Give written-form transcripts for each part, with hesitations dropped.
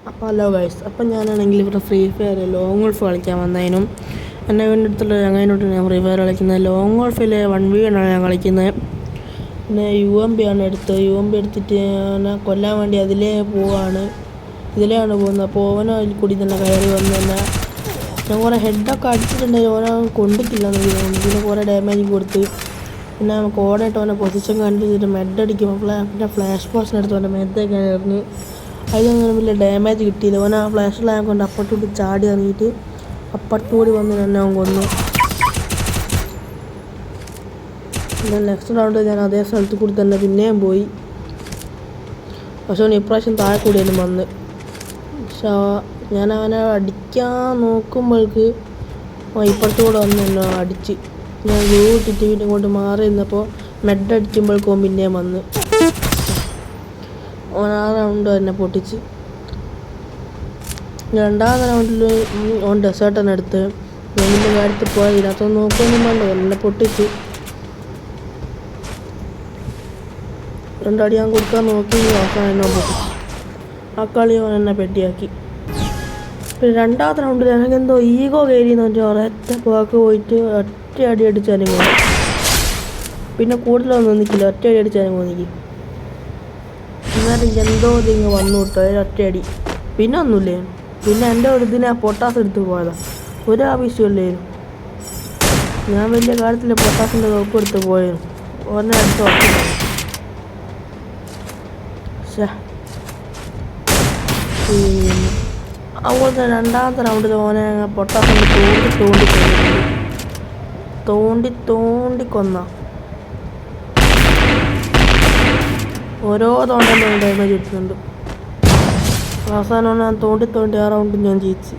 അപ്പോൾ hello guys, അപ്പം ഞാനാണെങ്കിൽ ഇവിടെ ഫ്രീ ഫയർ ലോങ് ഗോൾഫ് കളിക്കാൻ വന്നതിനും എന്നെ വേണ്ടി അടുത്തുള്ള ചങ്ങായിനോട്ട് ഞാൻ ഫ്രീ ഫയർ കളിക്കുന്നത്. ലോങ് ഗോൾഫിൽ 1v ആണ് ഞാൻ കളിക്കുന്നത്. പിന്നെ UMP ആണ് എടുത്തത്. UMP എടുത്തിട്ട് ഞാൻ കൊല്ലാൻ വേണ്ടി ഇതിലെയാണ് പോകുന്നത്. അപ്പോൾ ഓനോ അതിൽ കൂടി തന്നെ കയറി വന്ന് തന്നെ ഞാൻ കുറേ ഹെഡൊക്കെ അടിച്ചിട്ടുണ്ടെങ്കിൽ ഓരോ കൊണ്ടിട്ടില്ലെന്ന് തോന്നുന്നു. പിന്നെ കുറേ ഡാമേജ് കൊടുത്ത് പിന്നെ നമുക്ക് ഓടായിട്ട് ഓനെ പൊസിഷൻ കണ്ടിട്ട് മെഡ് അടിക്കുമ്പോൾ പിന്നെ ഫ്ലാഷ് പോഷനെടുത്ത് ഓൻ്റെ മെദ്ദൊക്കെ എറിഞ്ഞ് അതിലൊന്നും വലിയ ഡാമേജ് കിട്ടിയില്ല. ഓൻ ആ ഫ്ലാഷ് ലാമ്പ് കൊണ്ട് അപ്പുറത്തോട്ട് ചാടി ഇറങ്ങിയിട്ട് അപ്പുറത്തുകൂടി വന്ന് എന്നെ അവൻ കൊന്നു. പിന്നെ നെക്സ്റ്റ് റൗണ്ട് ഞാൻ അതേ സ്ഥലത്ത് കൂടി തന്നെ പിന്നെയും പോയി. പക്ഷെ അവൻ ഇപ്രാവശ്യം താഴെ കൂടിയാലും വന്ന്. പക്ഷെ ഞാൻ അവനെ അടിക്കാൻ നോക്കുമ്പോൾക്ക് ഇപ്പുറത്തുകൂടെ വന്ന് എന്നെ അടിച്ച് ഞാൻ ഇട്ടിട്ട് പിന്നെ ഇങ്ങോട്ട് മാറി നിന്നപ്പോൾ മെഡ് അടിക്കുമ്പോഴേക്കും പിന്നെയും വന്ന് ഓൻ ആ റൗണ്ട് തന്നെ പൊട്ടിച്ച്. രണ്ടാമത്തെ റൗണ്ടിൽ ഓൻ ഡെസേർട്ടനെ എടുത്ത് ഞങ്ങളുടെ കാര്യത്തിൽ പോയാൽ ഇതിനകത്തൊന്നും നോക്കുകയൊന്നും വേണ്ട, എന്നെ പൊട്ടിച്ച്. രണ്ടടി ഞാൻ കൊടുക്കാൻ നോക്കി, അവസാനം എന്നെ പൊട്ടിച്ച്. ആ കളി ഓൻ എന്നെ പെട്ടിയാക്കി. പിന്നെ രണ്ടാമത്തെ റൗണ്ടിൽ എനിക്കെന്തോ ഈഗോ കയറിയെന്ന് പറഞ്ഞാൽ ഒരൊറ്റ പോക്ക് പോയിട്ട് ഒറ്റ അടി അടിച്ചാലും പോയി. പിന്നെ കൂടുതലൊന്നും നിൽക്കില്ല, ഒറ്റ അടി അടിച്ചാലും പോന്നിക്കും. എന്നാലും എന്തോ ഇതിങ്ങ് വന്നു കിട്ടും ഒറ്റയടി. പിന്നെ ഒന്നുമില്ലേ, പിന്നെ എൻ്റെ ഒരു ഇതിനെ പൊട്ടാസ് എടുത്ത് പോയതാണ്. ഒരാവശ്യമില്ലായിരുന്നു. ഞാൻ വലിയ കാര്യത്തിൽ പൊട്ടാസിൻ്റെ തോപ്പ് എടുത്ത് പോയിരുന്നു. ഓനെ അടുത്ത് ഉറപ്പില്ല. അതുപോലെ രണ്ടാമത്തെ റൗണ്ടിൽ ഓനെ പൊട്ടാസിൻ്റെ തോണ്ടി കൊന്ന. ഓരോ തോണ്ടലും ഡാമേജ് കിട്ടുന്നുണ്ട്. അവസാനം ഞാൻ തോണ്ടി ആ റൗണ്ട് ഞാൻ ജയിച്ചു.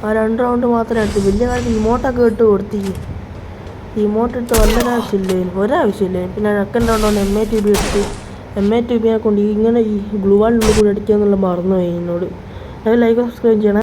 ആ 2 റൗണ്ട് മാത്രമേ എടുത്തു. വലിയ കാലത്ത് ഇമോട്ടൊക്കെ ഇട്ട് കൊടുത്തിക്ക്. ഇമോട്ട് ഇട്ട് ഒരാവശ്യമില്ലേ. പിന്നെ സെക്കൻഡ് റൗണ്ട് MA2B എടുത്ത് MA2B കൊണ്ട് ഇങ്ങനെ ഈ ഗ്ലൂ വാളിനുള്ളിൽ കൂടി അടിക്കുക എന്നുള്ള മറന്നുപോയി എന്നോട്. അത് ലൈക്ക് സബ്സ്ക്രൈബ് ചെയ്യണം.